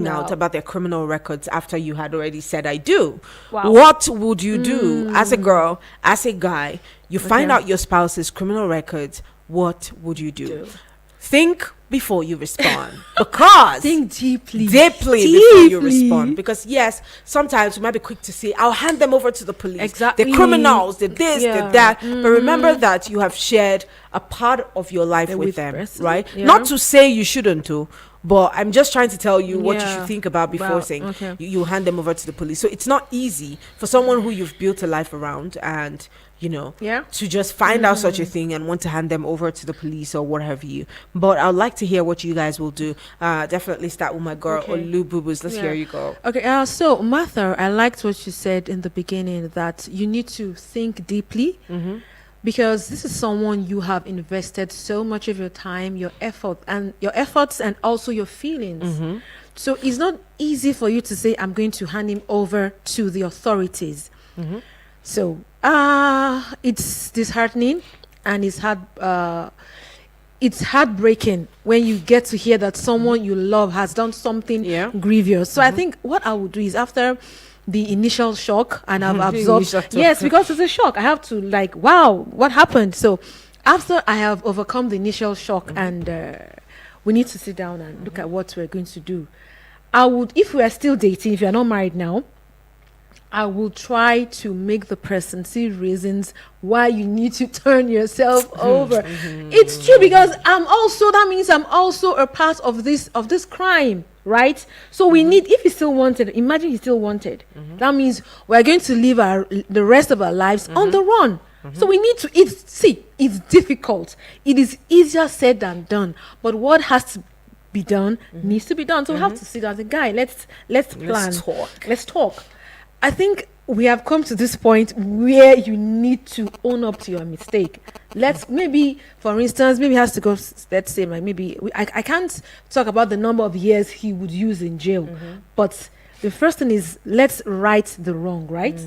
finding out about their criminal records after you had already said I do. Wow. What would you do as a girl, as a guy? You find out your spouse's criminal records. What would you do? Think before you respond, because think deeply before you respond, because yes, sometimes we might be quick to say I'll hand them over to the police, exactly, the criminals, the this, the that, but remember that you have shared a part of your life with them, right? Not to say you shouldn't do, but I'm just trying to tell you what you should think about before saying you hand them over to the police. So it's not easy for someone who you've built a life around, and you know, to just find out such a thing and want to hand them over to the police or what have you. But I'd like to hear what you guys will do. Definitely start with my girl, Olu Bubus. Let's hear you go. Okay, so Martha, I liked what you said in the beginning, that you need to think deeply, because this is someone you have invested so much of your time, your efforts and also your feelings. So it's not easy for you to say, I'm going to hand him over to the authorities. So it's disheartening, and it's heartbreaking when you get to hear that someone you love has done something grievous. So I think what I would do is, after the initial shock, and I've absorbed, because it's a shock, I have to wow, what happened? So after I have overcome the initial shock, and we need to sit down and look at what we're going to do, I would, if we are still dating, if you're not married now, I will try to make the person see reasons why you need to turn yourself over. It's true, because that means I'm also a part of this crime, right? So we need, if he's still wanted, imagine he's still wanted. That means we're going to live the rest of our lives on the run. So we need to, it's difficult. It is easier said than done. But what has to be done needs to be done. So we have to sit down as a guy. Let's plan. Let's talk. I think we have come to this point where you need to own up to your mistake. Maybe, for instance, maybe has to go, let's say, I can't talk about the number of years he would use in jail, but the first thing is, let's right the wrong, right?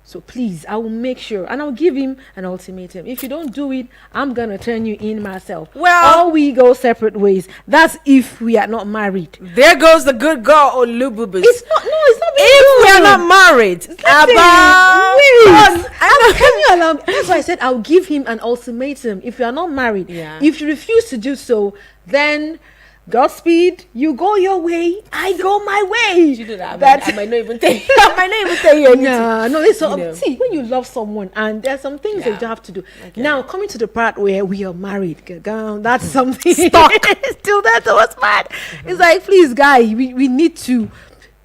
So please, I will make sure, and I'll give him an ultimatum. If you don't do it, I'm going to turn you in myself. Well, or we go separate ways. That's if we are not married. There goes the good girl, Olu Bubus. It's not if we are not married. Can you allow me? That's why I said I'll give him an ultimatum. If you are not married, if you refuse to do so, then Godspeed, you go your way, I go my way. You do that. I might not even tell you. I might not even tell you anything. No, listen, see, when you love someone, and there's some things that you have to do. Okay. Now, coming to the part where we are married, that's something. Stuck. Still, that was bad. It's like, please, guy, we need to,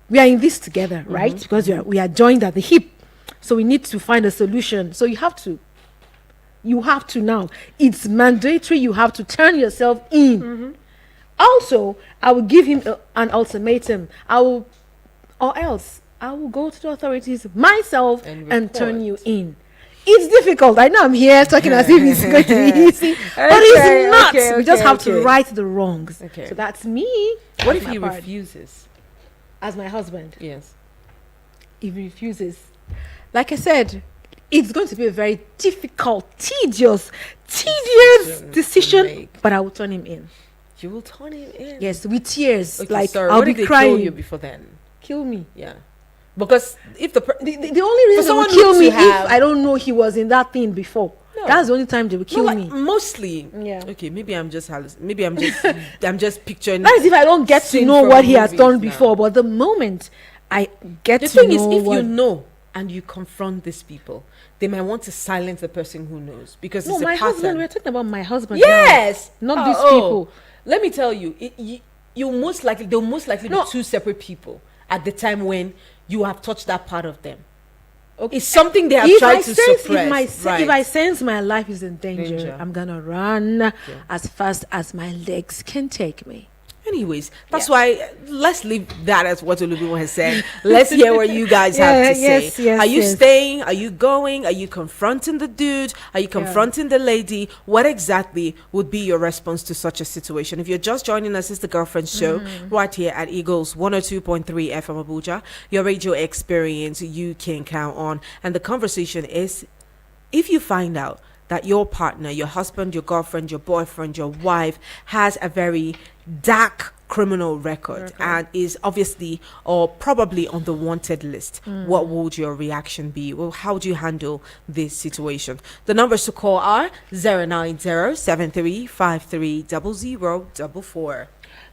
we are in this together, right? Because we are joined at the hip. So we need to find a solution. So you have to now. It's mandatory. You have to turn yourself in. Also, I will give him an ultimatum. Or else I will go to the authorities myself and turn you in. It's difficult. I know I'm here talking as if it's going to be easy, but it's not. We just have to right the wrongs. So that's me. What if he refuses? As my husband? Yes. If he refuses, like I said, it's going to be a very difficult, tedious decision, but I will turn him in. You will turn him in? Yes, with tears. Okay, I'll be crying. Kill you before then? Kill me. Yeah. Because if the only reason they will kill me if I don't know he was in that thing before. No. That's the only time they will kill me. Mostly. Yeah. Okay, maybe I'm just I'm just picturing. That is if I don't get to know what he has done before. But the moment I get to know, the thing is, if you know and you confront these people, they might want to silence the person who knows, because it's a pattern. Husband. We're talking about my husband. Yes, now, not these people. Let me tell you, they'll most likely be two separate people at the time when you have touched that part of them. Okay. It's something they have tried to suppress. If I sense my life is in danger. I'm gonna run as fast as my legs can take me. Anyways, that's why let's leave that as what Olubi has said. Let's hear what you guys have to say. Are you staying? Are you going? Are you confronting the dude? Are you confronting the lady? What exactly would be your response to such a situation? If you're just joining us, it's the Girlfriend Show right here at Eagles 102.3 FM Abuja, your radio experience you can count on. And the conversation is, if you find out that your partner, your husband, your girlfriend, your boyfriend, your wife has a very dark criminal record and is obviously or probably on the wanted list, what would your reaction be? Well, how do you handle this situation? The numbers to call are 090-7353-0044.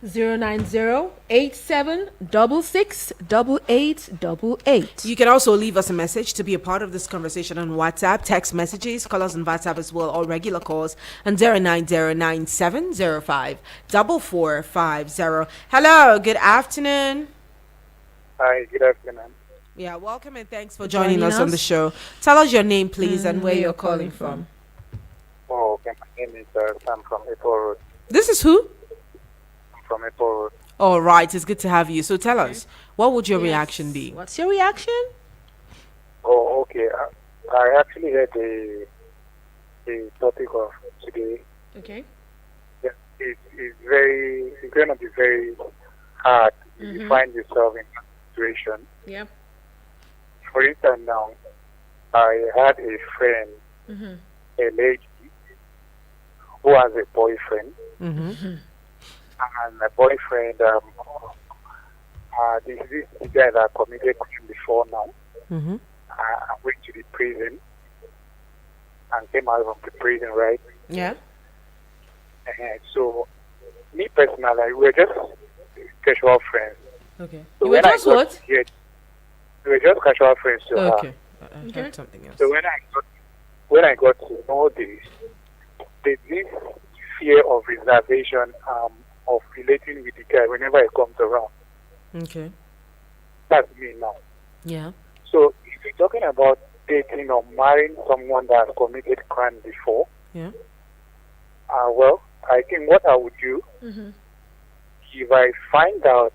090-8766-8888. You can also leave us a message to be a part of this conversation on WhatsApp, text messages, call us on WhatsApp as well, or regular calls on 090-9705-4450. Hello, good afternoon. Hi, good afternoon. Yeah, welcome and thanks for joining us on the show. Tell us your name, please, and where you're calling from. Oh, okay. My name is Sam from April Road. This is who? From April Road. All right, it's good to have you. So tell us, what would your reaction be? What's your reaction? Oh, okay. I actually had the topic of today. Okay. Yeah, it's going to be very hard if you find yourself in that situation. Yeah. For instance, now, I had a friend, a lady, who has a boyfriend. And my boyfriend, this guy that committed crime before now, went to the prison and came out from the prison, right? Yeah. So, me personally, we're just casual friends. Okay. So you were just what? We were just casual friends. So, okay. I heard something else. So when I got to know this, there's this fear of reservation, of relating with the guy whenever he comes around. Okay. That's me now. Yeah. So if you're talking about dating or marrying someone that has committed crime before, yeah. Well, I think what I would do, if I find out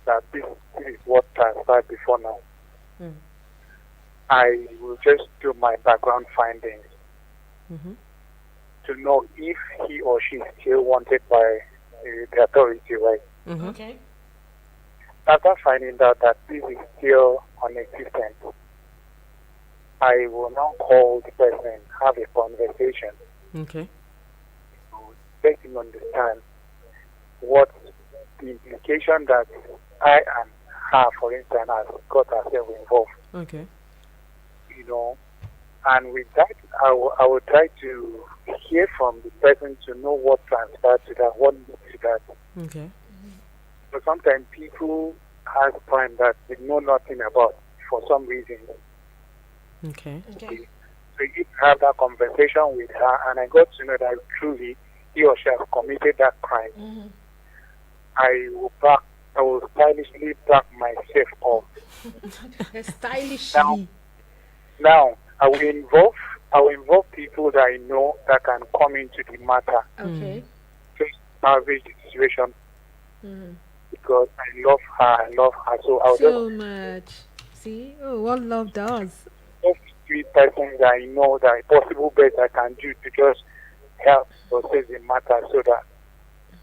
that this is what transpired before now, I will just do my background findings to know if he or she is still wanted by the authority, right? Okay. After finding out that this is still non-existent, I will now call the person and have a conversation. Okay. To let him understand what the implication that I and her, for instance, has got herself involved. Okay. You know, and with that, I will try to hear from the person to know what transpired to that, what leads to that. Okay. But sometimes people have crime that they know nothing about for some reason. Okay. So you have that conversation with her, and I got to know that truly he or she has committed that crime. I will stylishly back myself off. Stylishly. Now I will involve people that I know that can come into the matter. Okay. Just salvage the situation. Because I love her. So I'll so much. See? Oh, what love does. Just three persons that I know that a possible best I can do to just help process the matter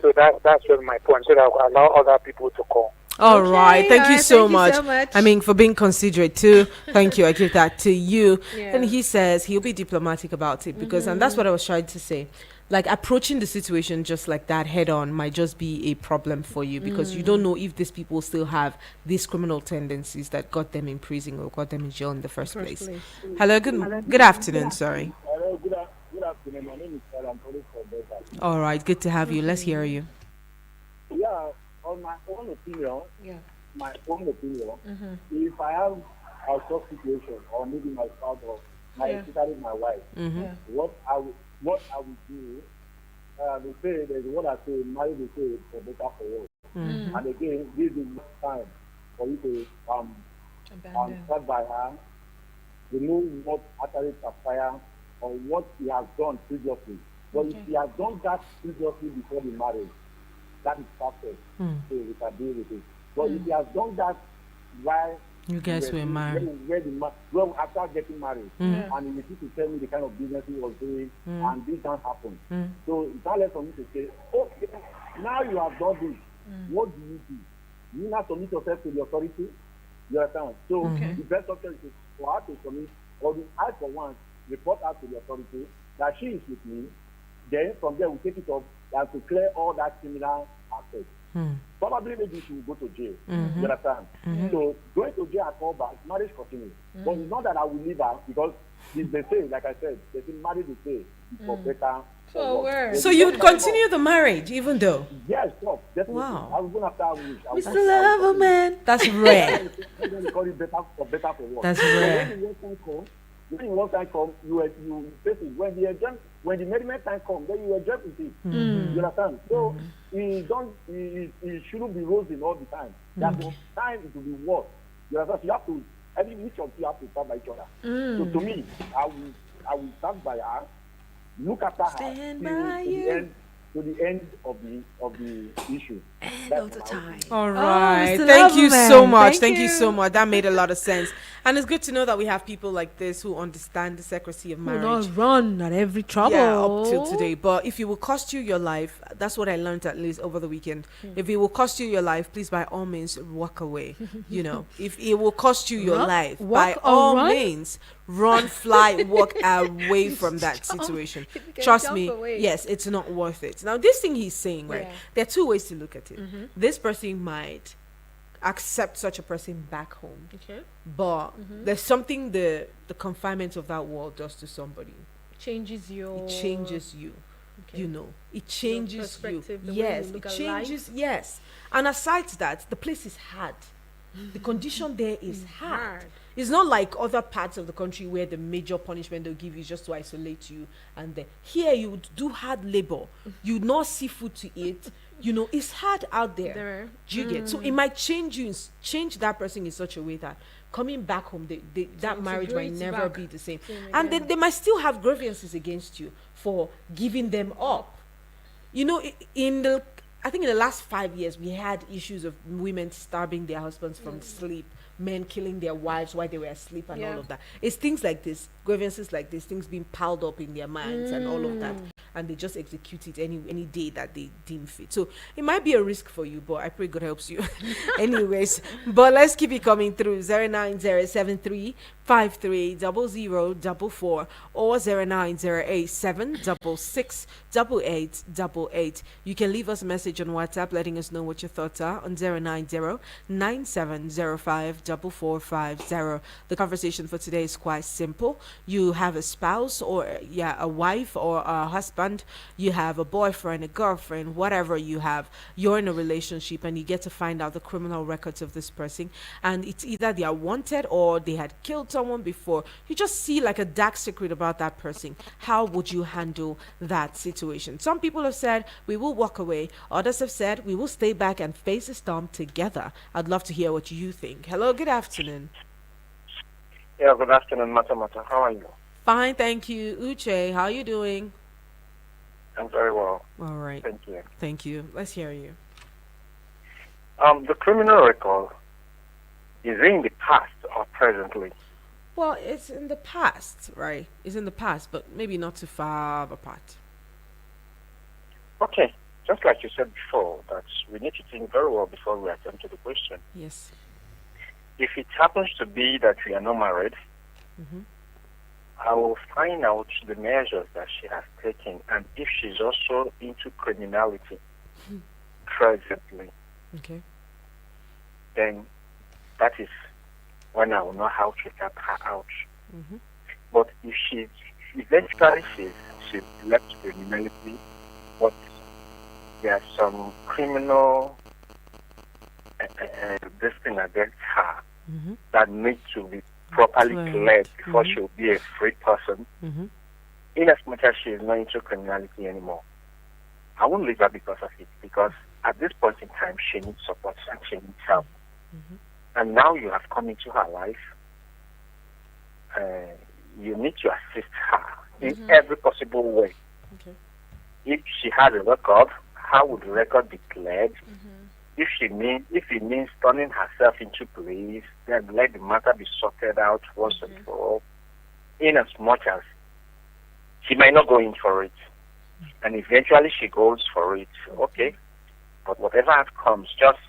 so that's just my point. So that I'll allow other people to call. All right. Thank you so much. I mean, for being considerate too. Thank you. I give that to you. Yeah. And he says he'll be diplomatic about it because, and that's what I was trying to say. Like approaching the situation just like that head on might just be a problem for you because you don't know if these people still have these criminal tendencies that got them in prison or got them in jail in the first place. Hello, good afternoon. Sorry. Hello, good afternoon. My name is Sarah. I'm calling from Bethel. All right, good to have you. Let's hear you. Yeah, on my own opinion, if I have a tough situation or maybe my spouse or especially my wife, what I would do, they say there's what I say, marry the say for better for worse. And again, this is time for you to stand by her, to know what actually transpired or what he has done previously. But if he has done that previously before the marriage, that is perfect. So we can deal with it. But if he has done that while you guys were married, well, after getting married, and he refused to tell me the kind of business he was doing, and this can't happen. So it's not left for me to say, okay, now you have done this. What do you do? You now submit yourself to the authority. You understand? So the best option is for her to submit, or I for one report her to the authority that she is with me. Then from there we take it up and to clear all that criminal aspects. probably maybe she will go to jail. You understand? So going to jail at all back, marriage continues. But it's not that I will leave her because they say, like I said, they say marriage is for better. So you would continue the marriage even though? Yes, sure, definitely. Wow. I was going after her. We still love a man. That's rare. They call it better for what? That's rare. When the work time comes, you face it. When the merriment time comes, then you enjoy with it. You understand? So it shouldn't be rosy all the time. That time it will be worse. You understand? So you have to, each of you have to stand by each other. So to me, I will stand by her, look after her to the end of the issue. End of the time. All right. Thank you so much. Thank you so much. That made a lot of sense. And it's good to know that we have people like this who understand the secrecy of marriage. Who not run at every trouble. Yeah, up till today. But if it will cost you your life, that's what I learned at least over the weekend. If it will cost you your life, please by all means walk away. You know, if it will cost you your life, by all means run, fly, walk away from that situation. Trust me. Yes, it's not worth it. Now, this thing he's saying, right? Yeah. There are two ways to look at it. This person might accept such a person back home, but there's something the confinement of that world does to somebody. It changes you. You know, it changes you. Yes, it changes. Life. Yes, and aside that, the place is hard. The condition there is hard. It's not like other parts of the country where the major punishment they'll give you is just to isolate you. And then here you would do hard labor. You not see food to eat. You know, it's hard out there. Do you get? So it might change that person in such a way that coming back home, that marriage might never be the same. And then they might still have grievances against you for giving them up. You know, I think in the last 5 years, we had issues of women starving their husbands from sleep, men killing their wives while they were asleep and all of that. It's things like this, grievances like this, things being piled up in their minds and all of that. And they just execute it any day that they deem fit. So it might be a risk for you, but I pray God helps you. Anyways, but let's keep it coming through. 09073530044 or 09087668888. You can leave us a message on WhatsApp letting us know what your thoughts are on 09097054450. The conversation for today is quite simple. You have a spouse or a wife or a husband, you have a boyfriend, a girlfriend, whatever you have, you're in a relationship and you get to find out the criminal records of this person, and it's either they are wanted or they had killed someone before. You just see like a dark secret about that person. How would you handle that situation? Some people have said we will walk away, others have said we will stay back and face the storm together. I'd love to hear what you think. Hello, good afternoon. Yeah, good afternoon, Mata. How are you? Fine, thank you. Uche, how are you doing? I'm very well. All right. Thank you. Thank you. Let's hear you. The criminal record, is it in the past or presently? Well, it's in the past, right? It's in the past, but maybe not too far apart. Okay. Just like you said before, that we need to think very well before we attempt to the question. Yes. If it happens to be that we are not married, I will find out the measures that she has taken and if she's also into criminality presently. Okay. Then that is when I will know how to help her out. But if she's left criminality, but there's some criminal this thing against her that needs to be properly cleared before she'll be a free person, in as much as she is not into criminality anymore. I won't leave her because of it, because at this point in time she needs support and she needs help. And now you have come into her life, you need to assist her in every possible way. If she has a record, how would the record be cleared? If it means turning herself into police, then let the matter be sorted out once and for all. In as much as she might not go in for it, and eventually she goes for it, okay. But whatever comes, just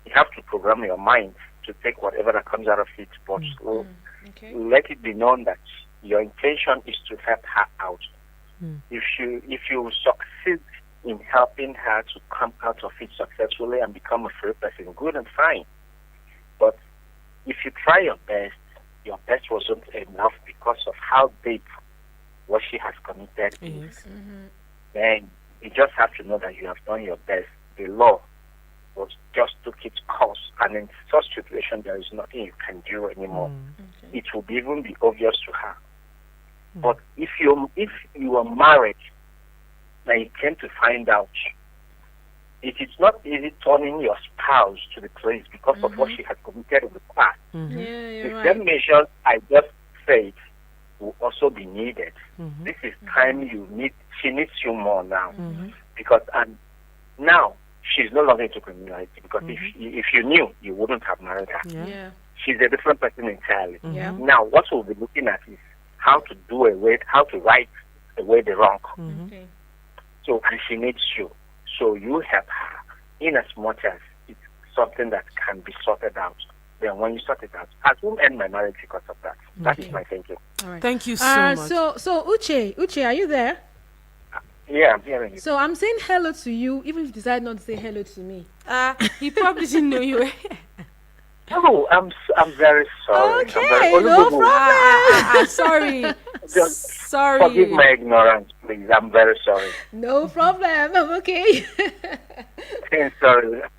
you have to program your mind to take whatever that comes out of it. But let it be known that your intention is to help her out. If you succeed in helping her to come out of it successfully and become a free person, good and fine. But if you try your best wasn't enough because of how deep what she has committed is, then you just have to know that you have done your best. The law was just took its course, and in such situation, there is nothing you can do anymore. It will even be obvious to her. But if you are married and you came to find out, it is not easy turning your spouse to the place because of what she has committed in the past. The same measures I just said will also be needed. This is time she needs you more now. Because now she's no longer into criminality, because if you knew, you wouldn't have married her. She's a different person entirely. Now what we'll be looking at is how to right away the wrong. So, and she needs you. So you help her in as much as it's something that can be sorted out. Then when you sort it out, I won't end my marriage because of that. That is my thinking. All right. Thank you so much. So Uche, are you there? Yeah, I'm hearing you. So I'm saying hello to you, even if you decide not to say hello to me. He probably didn't know you were. Oh, I'm very sorry. Okay, no problem. I'm sorry. Sorry. Forgive my ignorance, please. I'm very sorry. No problem. I'm okay. Sorry. All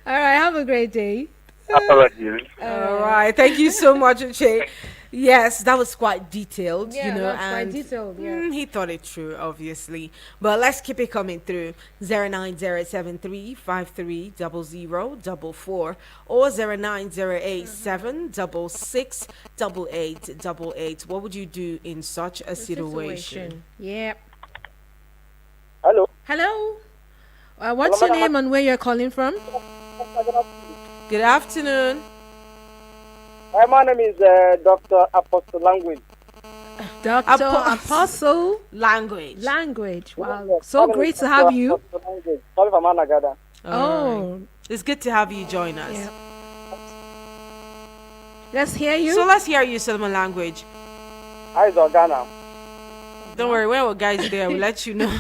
right. Have a great day. Apologies. All right. Thank you so much, Uche. Yes, that was quite detailed, Yeah, that's quite detailed. Yeah. He thought it through, obviously. But let's keep it coming through. 09073530044 or 09087668888. What would you do in such a situation? Yeah. Hello. Hello. What's your name and where you're calling from? Good afternoon. My name is Dr. Apostle Language. Dr. Apostle Language. Wow. Yes, So great to have you. Sorry for Managada. Oh. It's good to have you join us. Yeah. Let's hear you. So let's hear you, Solomon Language. Hi, Zorgana. Don't worry, when we're guys there, we'll let you know.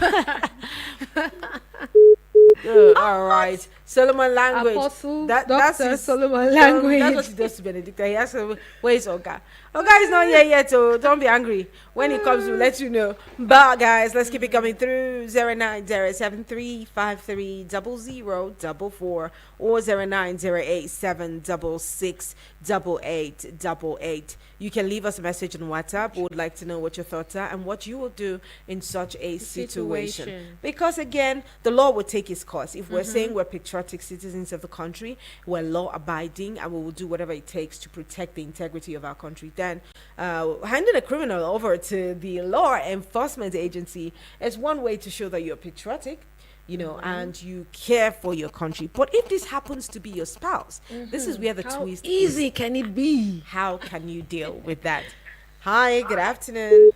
All right. Solomon Language. Apostle, That's Dr. his, Solomon Language. That's what he does to Benedicta. He asks, where is Oga? Oga is not here yet, so don't be angry. When he comes, we'll let you know. But guys, let's keep it coming through. 09073530044 or 09087668888. You can leave us a message on WhatsApp. We would like to know what your thoughts are and what you will do in such a situation. Because again, the law will take its course. If we're saying we're patriotic citizens of the country, we're law abiding, and we will do whatever it takes to protect the integrity of our country, then handing a criminal over to the law enforcement agency is one way to show that you're patriotic, and you care for your country. But if this happens to be your spouse, this is where the twist is. How easy can it be? How can you deal with that? Hi, good afternoon.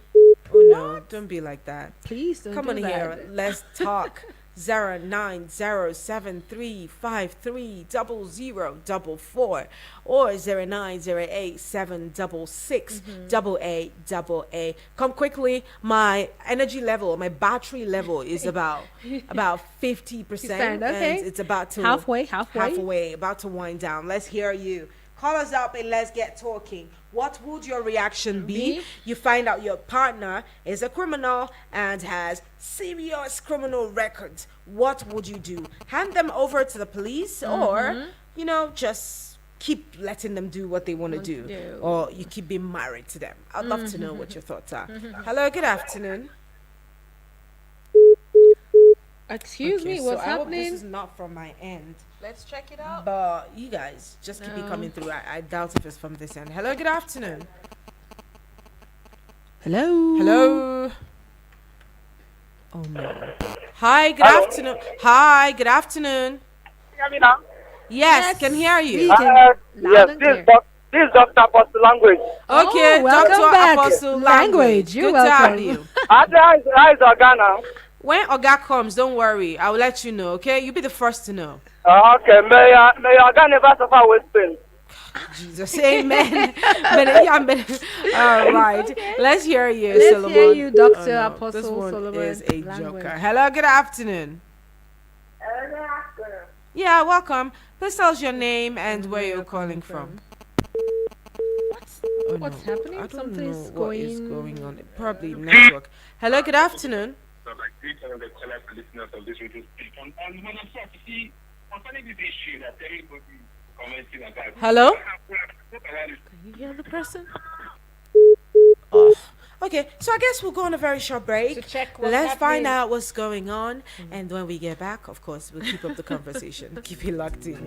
Oh no, don't be like that. Please don't Come do on that. here, let's talk. 09073530044 or 09087668888. Come quickly. My energy level, my battery level is about 50%. Okay. And it's about to halfway about to wind down. Let's hear you. Call us up and let's get talking. What would your reaction be? You find out your partner is a criminal and has serious criminal records. What would you do? Hand them over to the police or, just keep letting them do what they want to do? Or you keep being married to them? I'd love to know what your thoughts are. Hello, good afternoon. Excuse me, what's I hope happening? this is not from my end. Let's check it out. But you guys, just keep it coming through. I doubt if it's from this end. Hello, good afternoon. Hello. Oh no. Hi, good afternoon. Hi, good afternoon. Hear me now? Yes, can hear you. Yes, this is Dr. Apostle Language. Okay, welcome Dr. back. Apostle Language. You're Good to have welcome. you. Hi, Zorgana. When Oga comes, don't worry. I will let you know, okay? You'll be the first to know. Okay, may Oga never suffer with pain. Jesus, amen. All right, let's hear you, Let's Solomon. hear you, Dr. This Apostle one Solomon is a Language. joker. Hello, good afternoon. Yeah, welcome. Please tell us your name and where you're calling from. What's happening? I don't know what is going on. Probably network. Hello, good afternoon. Hello? Can you hear the person? Oh. Okay, so I guess we'll go on a very short break. To check Let's find out what's going on. And when we get back, of course, we'll keep up the conversation. Keep it locked in.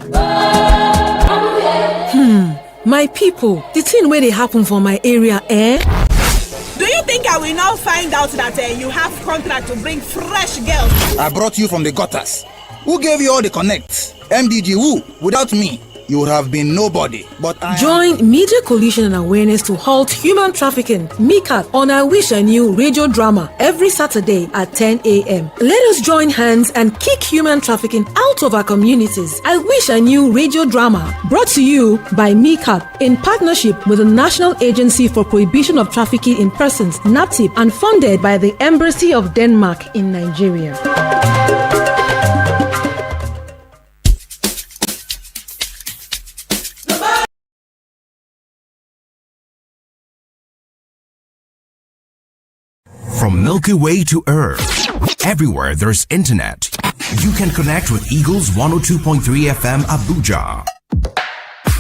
My people, the thing where they happen for my area, Do you think I will now find out that you have contract to bring fresh girls? I brought you from the gutters. Who gave you all the connects? MDG who? Without me, you would have been nobody. But Join Media Coalition and Awareness to Halt Human Trafficking, MICAT, on I Wish I Knew radio drama every Saturday at 10 a.m. Let us join hands and kick human trafficking out of our communities. I Wish I Knew radio drama, brought to you by MICAT in partnership with the National Agency for Prohibition of Trafficking in Persons, NAPTIP, and funded by the Embassy of Denmark in Nigeria. From Milky Way to Earth, everywhere there's internet, you can connect with Eagles 102.3 FM Abuja.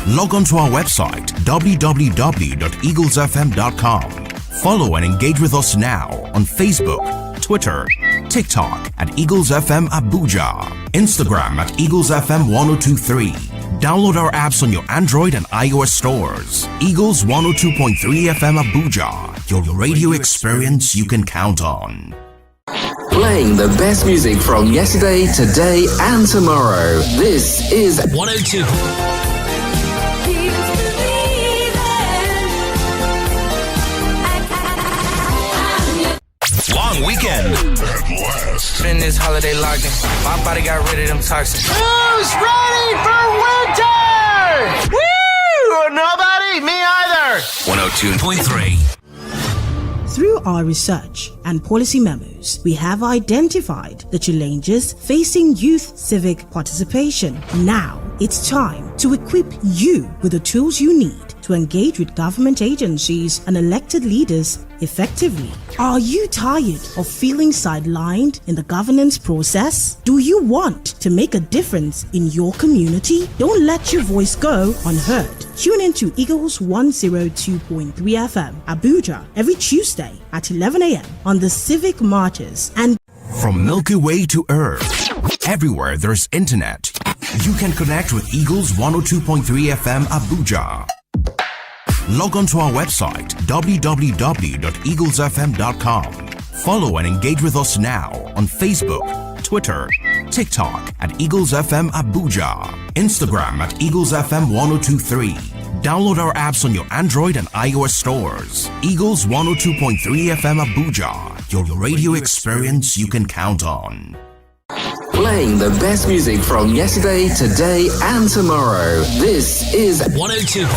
Log on to our website www.eaglesfm.com. Follow and engage with us now on Facebook, Twitter, TikTok at Eagles FM Abuja, Instagram at Eagles FM 1023. Download our apps on your Android and iOS stores. Eagles 102.3 FM Abuja, your radio experience you can count on. Playing the best music from yesterday, today, and tomorrow. This is 102. Long weekend. At last. In this holiday locking, my body got rid of them toxins. Who's ready for winter? Woo! Nobody? Me either. 102.3. Through our research and policy memos, we have identified the challenges facing youth civic participation. Now, it's time to equip you with the tools you need to engage with government agencies and elected leaders effectively. Are you tired of feeling sidelined in the governance process? Do you want to make a difference in your community? Don't let your voice go unheard. Tune into Eagles 102.3 FM, Abuja, every Tuesday at 11 a.m. on the Civic Martyrs. And from Milky Way to Earth, everywhere there's internet, you can connect with Eagles 102.3 FM Abuja. Log on to our website www.eaglesfm.com. Follow and engage with us now on Facebook, Twitter, TikTok at Eagles FM Abuja, Instagram at Eagles FM 1023. Download our apps on your Android and iOS stores. Eagles 102.3 FM Abuja, your radio experience you can count on. Playing the best music from yesterday, today, and tomorrow. This is 102.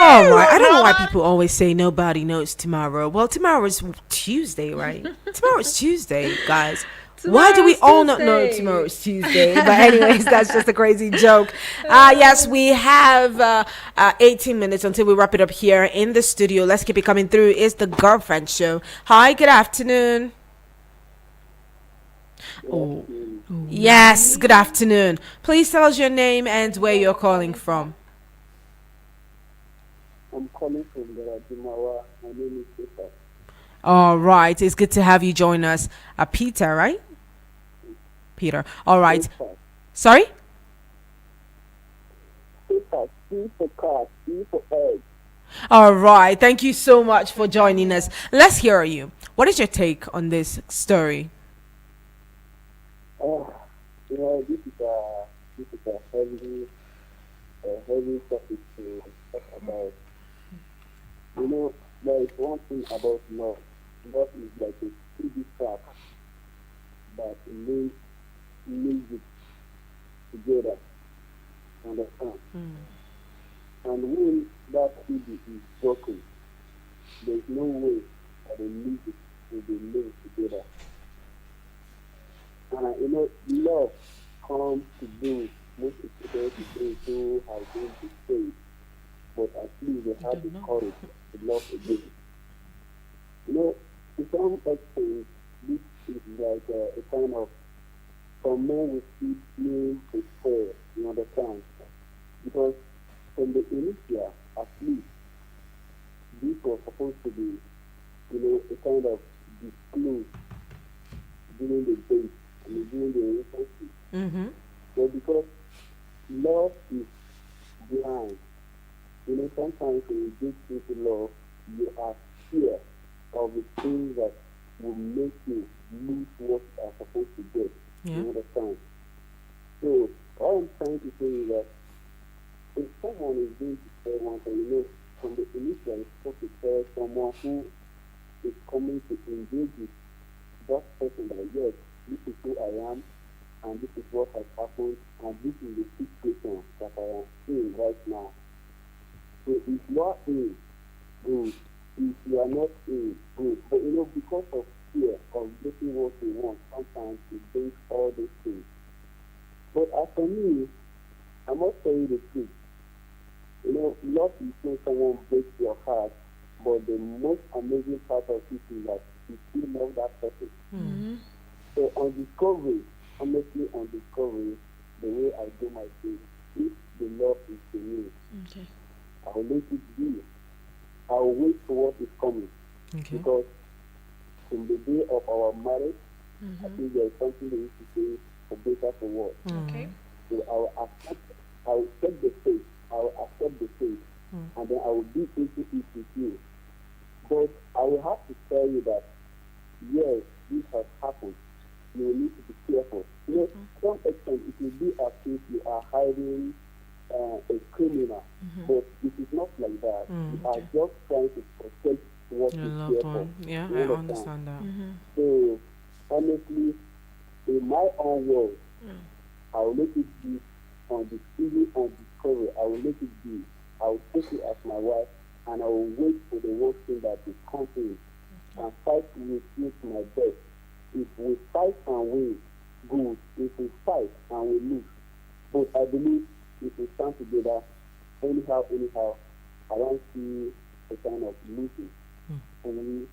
I don't know why people always say nobody knows tomorrow. Well, tomorrow's Tuesday, right? Tomorrow's Tuesday, guys. Why do we all not know tomorrow's Tuesday? But anyways, that's just a crazy joke. Yes, we have 18 minutes until we wrap it up here in the studio. Let's keep it coming through. It's the Girlfriend Show. Hi, good afternoon. Oh. Yes, good afternoon. Please tell us your name and where you're calling from. I'm calling from Jimawa. My name is Peter. All right. It's good to have you join us. Peter, right? Peter. All right. Peter. Sorry? Peter. C for car. E for egg. All right. Thank you so much for joining us. Let's hear you. What is your take on this story? This is a heavy topic to talk about. But there is one thing about love. Love is like a 3D track that links music together. Understand? And when that 3D is broken, there's no way that the music will be linked together. And love comes to do most people who have been betrayed, but at least they have the courage to love again. To some extent, this is like a kind of, for men we see being betrayed, you understand? Because from the initial, at least, this was supposed to be, a kind of disclosed during the date, during the relationship. But because love is blind, sometimes when you get into love, you are scared of the things that will make you lose what you are supposed to get. You understand? So, all I'm trying to say is that if someone is going to tell one thing, from the initial, it's supposed to tell someone who is coming to engage with that person that, yes, this is who I am, and this is what has happened, and this is the situation that I am in right now. So if you are in, good. If you are not in, good. But because of fear of getting what you want, sometimes it brings all these things. But as for me, I must tell you the truth. Love is when someone breaks your heart, but the most amazing part of it is that you still love that person. So on discovery, honestly on discovery, the way I do my thing, if the love is to me, I will let it be. I will wait for what is coming. Because from the day of our marriage, I think there is something they used to say, for better for worse. So I will set the faith, I will accept the faith, and then I will be into it with you. But I will have to tell you that, yes, this has happened. You will need to be careful. To some extent, it will be as if you are hiding a criminal, but it is not like that. You are just trying to protect what your is loved there one. for. Yeah, I understand that. So, honestly, in my own world, I will let it be on the TV and discovery. I will let it be. I will take it as my wife, and I will wait for the worst thing that is coming and fight with you to my best. If we fight and win, good. If we fight and we lose, but I believe if we stand together, anyhow, I don't see a kind of losing, and we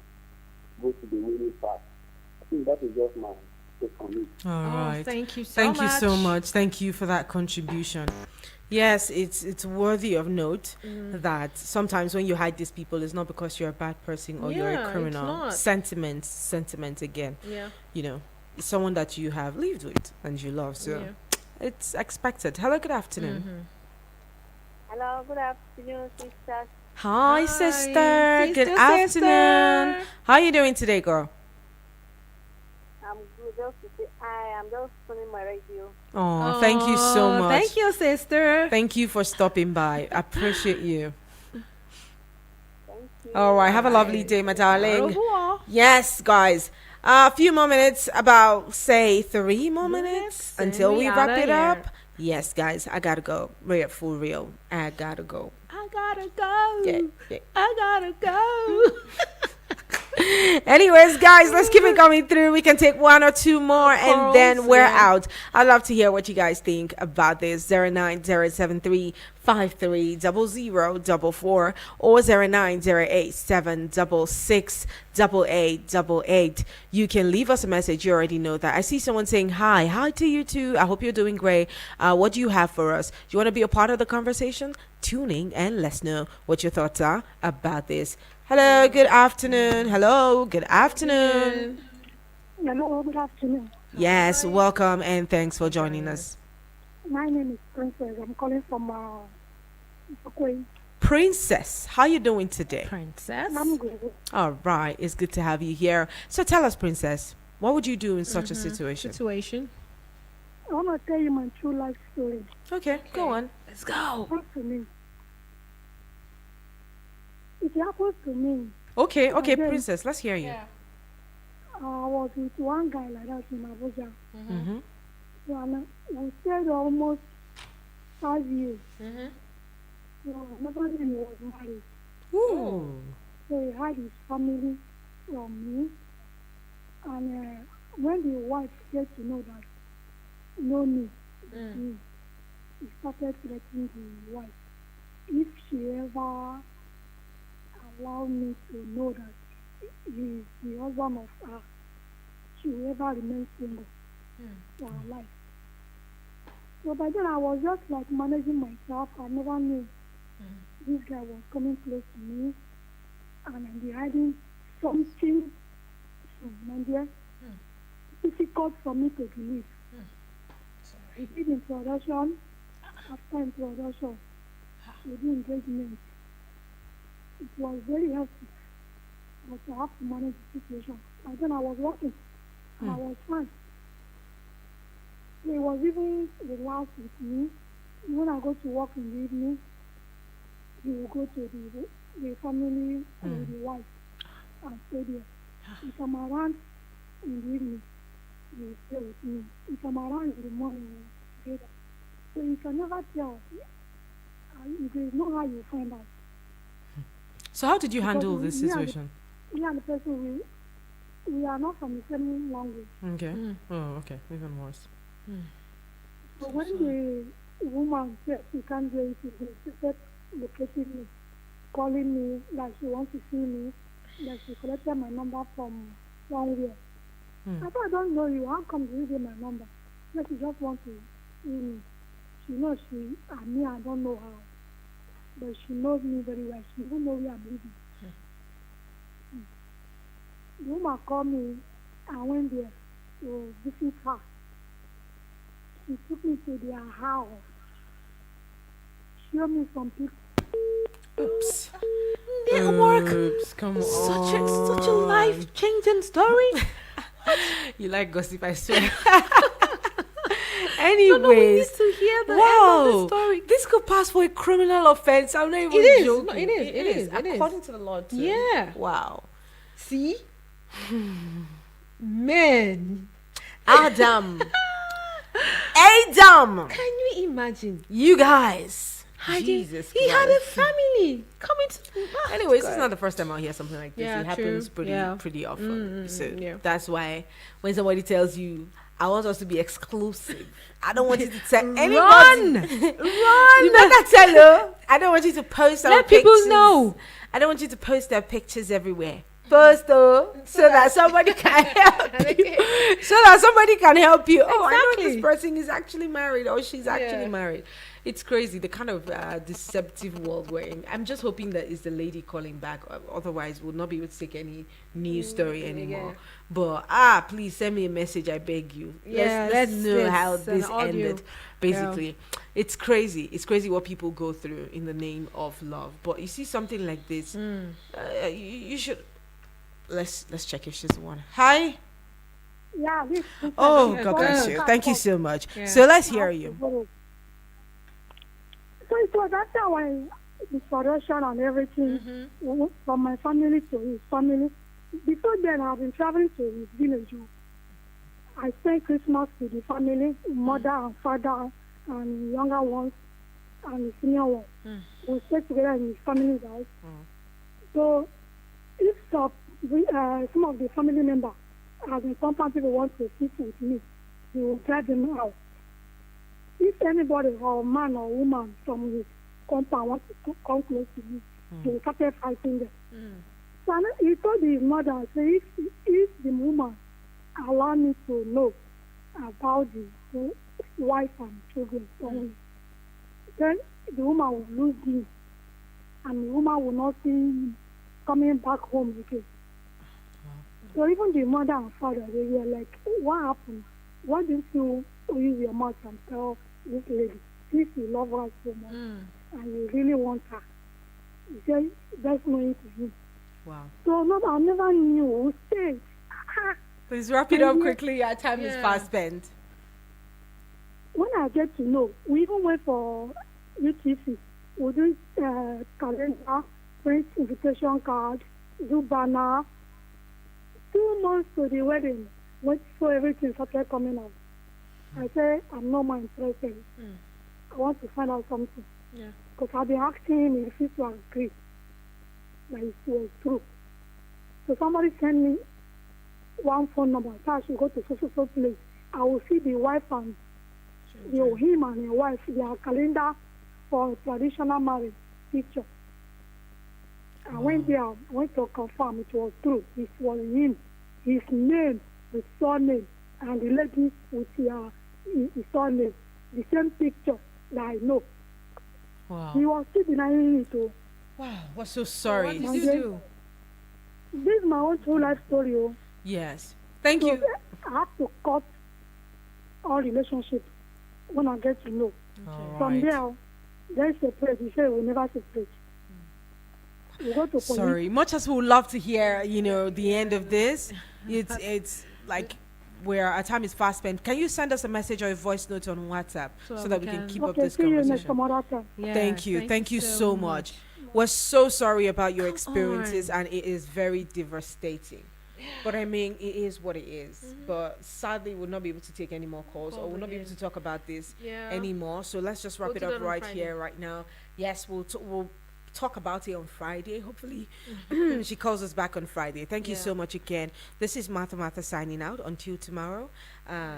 go to the winning part. I think that is just my take on it. All right. Thank you Thank you so much. Thank you for that contribution. Yes, it's worthy of note that sometimes when you hide these people, it's not because you're a bad person or you're a criminal. Sentiment again. It's someone that you have lived with and you love. So it's expected. Hello, good afternoon. Hello, good afternoon, sisters. Hi, sister. Good afternoon. How are you doing today, girl? I'm good. Just to say hi. I'm just turning my radio. Oh, thank you so much. Thank you, sister. Thank you for stopping by. I appreciate you. Thank you. All right. Have a lovely day, my darling. Yes, guys. A few more minutes, about, say, 3 more minutes until we wrap it up. Yes, guys, I gotta go. For real. I gotta go. Yeah. I gotta go. Anyways, guys, let's keep it coming through. We can take 1 or 2 more and then we're out. I'd love to hear what you guys think about this. 09073 530044 or 09087668888. You can leave us a message. You already know that. I see someone saying hi to you too. I hope you're doing great. What do you have for us? Do you want to be a part of the conversation? Tune in and let us know what your thoughts are about this. Hello, good afternoon. Hello, good afternoon. Hello, good afternoon. Yes, welcome and thanks for joining us. My name is Princess. I'm calling from Queen. Princess, how you doing today? Princess? I'm good. All right, it's good to have you here. So tell us, Princess, what would you do in such a situation? I want to tell you my true life story. Okay, go on. Let's go. Listen to me. it happened to me. Okay, Princess, let's hear you. Yeah. I was with one guy like that in Abuja. Mm-hmm. So we stayed almost 5 years. Mm-hmm. So never knew he was married. Ooh. So he had his family from me. And when the wife get to know that, me, he started threatening the wife. If she ever allow me to know that he is the husband of her, she will ever remain single for her life. So by then I was just like managing myself. I never knew this guy was coming close to me and I'd be hiding something from Nigeria. Difficult for me to believe. We did introduction. After introduction, we did engagement. It was very helpful, but I have to manage the situation. And then I was working, and I was fine. He was even relaxed with me. When I go to work in the evening, he will go to the family with the wife and stay there. If I'm around in the evening, he will stay with me. If I'm around in the morning, he will stay there. So you can never tell. There is no how you find out. So how did you handle this situation? Me and the person, we are not from the same language. Okay. Oh, okay. Even worse. So when the woman said she can't do it, she started locating me, calling me that she wants to see me, that she collected my number from somewhere. I thought, I don't know you. How come you get my number? That she just wants to see me. She knows me, I don't know how. But she knows me very well. She doesn't know where I'm living. The woman called me. I went there to visit her. She took me to their house. Showed me some people. Oops. Oops, come on. Such a life-changing story. You like gossip, I swear. Anyways, we need to hear the end of the story. This could pass for a criminal offense. I'm not even joking. No, it is. According to the law, too. Yeah. Wow. See? Man. Adam. Can you imagine? You guys. Jesus He had a family coming to... Anyways, it's not the first time I'll hear something like this. Yeah, it happens pretty often. So that's why when somebody tells you, I want us to be exclusive, I don't want you to tell anybody. Run! You better tell her. I don't want you to post our pictures. Let people know. I don't want you to post their pictures everywhere. First, though, so that somebody can help you. So that somebody can help you. Oh, I know this person is actually married or she's actually married. It's crazy, the kind of deceptive world we're in. I'm just hoping that it's the lady calling back. Otherwise, we'll not be able to take any news story anymore. But, please send me a message, I beg you. Let's know how this ended. Basically, it's crazy. It's crazy what people go through in the name of love. But you see something like this, you should... Let's check if she's the one. Hi. Yeah. Oh, God bless you. Thank you so much. Yeah. So let's hear you. So it was after when the introduction and everything from my family to his family. Before then, I've been traveling to his village. I spent Christmas with the family, mother and father and younger ones and the senior ones. We stayed together in his family's house. So if some of the family members, as in compound people, want to sit with me, we will drive them out. If anybody or man or woman from his compound wants to come close to me, they started fighting them. So he told his mother, say, if the woman allow me to know about the wife and children, then the woman will lose me, and the woman will not see me coming back home again. So even the mother and father, they were like, what happened? Why didn't you use your mouth and tell this lady, if you love her so much and you really want her? He said, that's not to him. Wow. So no, I never knew who stayed. Please wrap it up quickly. Our time is fast spent. When I get to know, we even went for UTC. We do calendar print invitation card, do banner. 2 months to the wedding, so everything started coming out. I said, I'm not more interested. I want to find out something. Because I've been asking him if he refused to agree that it was true. So somebody sent me one phone number. So I should go to so place. I will see the wife and him and his wife, their calendar for traditional marriage picture. I went there, I went to confirm it was true. It was him, his name, his surname, and the lady with his surname. The same picture that I know. Wow. He was still denying it. Oh. Wow, we're so sorry. What did you do? This is my own true life story. Oh. Yes. Thank you. I have to cut all relationships when I get to know. Okay. From there, they separate. He said we'll never separate. We go to police. Sorry. Much as we would love to hear, the end of this, it's like where our time is fast spent. Can you send us a message or a voice note on WhatsApp so that we can keep up this conversation? Yeah, Thank you so much. We're so sorry about your experiences, and it is very devastating. But I mean, it is what it is. But sadly, we'll not be able to take any more calls, or we'll not be able to talk about this anymore. So let's just wrap it up right here, right now. Yes, we'll talk about it on Friday. Hopefully, she calls us back on Friday. Thank you so much again. This is Martha signing out. Until tomorrow,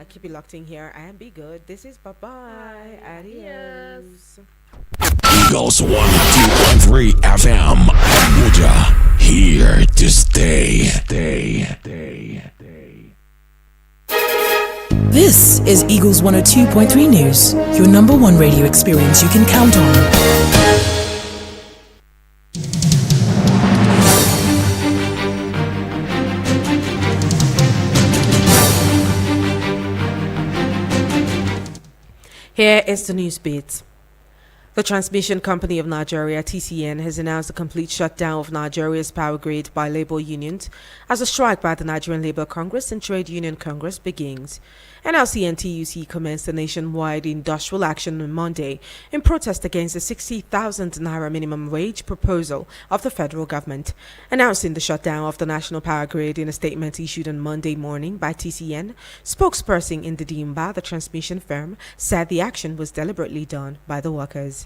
keep it locked in here and be good. This is bye-bye. Adios. Eagles 102.3 FM Abuja, here to stay. This is Eagles 102.3 News, your number one radio experience you can count on. Here is the news beat. The Transmission Company of Nigeria, TCN, has announced a complete shutdown of Nigeria's power grid by labor unions as a strike by the Nigerian Labour Congress and Trade Union Congress begins. NLC and TUC commenced a nationwide industrial action on Monday in protest against the 60,000 naira minimum wage proposal of the federal government. Announcing the shutdown of the national power grid in a statement issued on Monday morning by TCN, spokesperson Ndidi Mba, the transmission firm, said the action was deliberately done by the workers.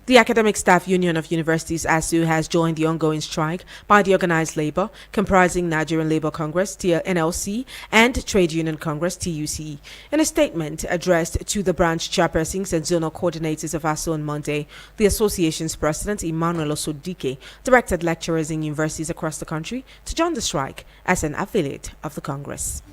The Academic Staff Union of Universities, ASU, has joined the ongoing strike by the organized labor, comprising Nigerian Labour Congress, NLC, and Trade Union Congress, TUC. In a statement addressed to the branch chairpersons and zonal coordinators of ASU on Monday, the association's president, Emmanuel Osodike, directed lecturers in universities across the country to join the strike as an affiliate of the Congress.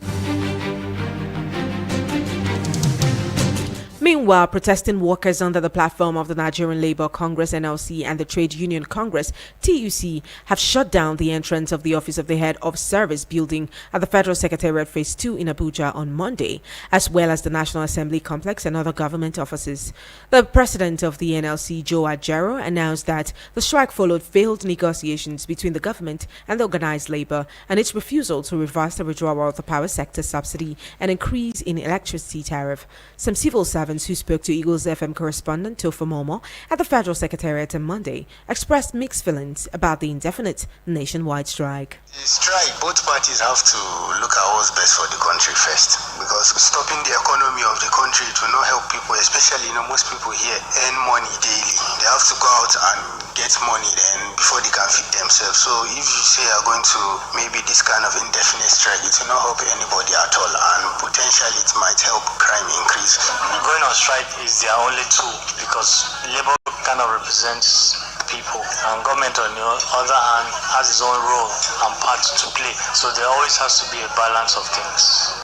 Meanwhile, protesting workers under the platform of the Nigerian Labour Congress (NLC) and the Trade Union Congress (TUC) have shut down the entrance of the office of the Head of Service building at the Federal Secretariat Phase 2 in Abuja on Monday, as well as the National Assembly Complex and other government offices. The president of the NLC, Joe Ajero, announced that the strike followed failed negotiations between the government and the organized labor and its refusal to reverse the withdrawal of the power sector subsidy and increase in electricity tariff. Some civil servants who spoke to Eagles FM correspondent Tofa Momo at the Federal Secretariat on Monday expressed mixed feelings about the indefinite nationwide strike. The strike, both parties have to look at what's best for the country first, because stopping the economy of the country will not help people, especially most people here earn money daily. They have to go out and get money then before they can feed themselves. So if you say you're going to maybe this kind of indefinite strike, it will not help anybody at all, and potentially it might help crime increase. Going on strike is their only tool, because labor kind of represents people, and government on the other hand has its own role and part to play. So there always has to be a balance of things.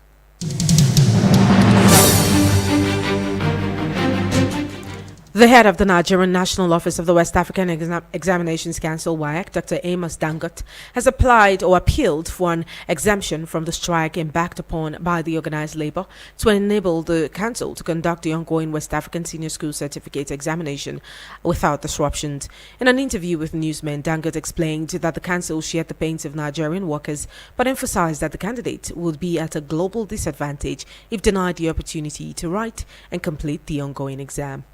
The head of the Nigerian National Office of the West African Examinations Council, WAEC, Dr. Amos Dangote, has applied or appealed for an exemption from the strike embarked upon by the organized labor to enable the council to conduct the ongoing West African Senior School Certificate examination without disruptions. In an interview with newsmen, Dangote explained that the council shared the pains of Nigerian workers, but emphasized that the candidate would be at a global disadvantage if denied the opportunity to write and complete the ongoing exam.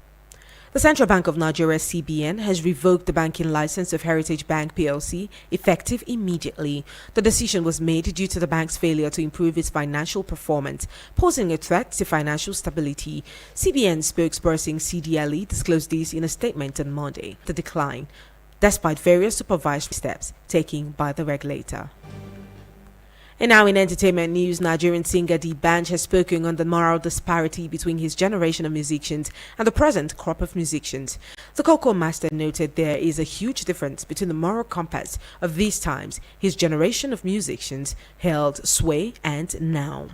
The Central Bank of Nigeria, CBN, has revoked the banking license of Heritage Bank PLC effective immediately. The decision was made due to the bank's failure to improve its financial performance, posing a threat to financial stability. CBN spokesperson CD Ali disclosed this in a statement on Monday. The decline, despite various supervisory steps taken by the regulator. And now in entertainment news, Nigerian singer D'banj has spoken on the moral disparity between his generation of musicians and the present crop of musicians. The Cocoa Master noted there is a huge difference between the moral compass of these times his generation of musicians held sway and now.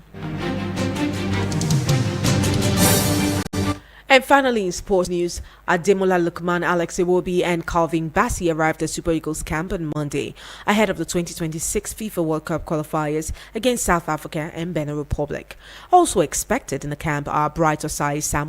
And finally, in sports news, Ademola Lookman, Alex Iwobi and Calvin Bassey arrived at Super Eagles camp on Monday ahead of the 2026 FIFA World Cup qualifiers against South Africa and Benin Republic. Also expected in the camp are Bright Osai, Sam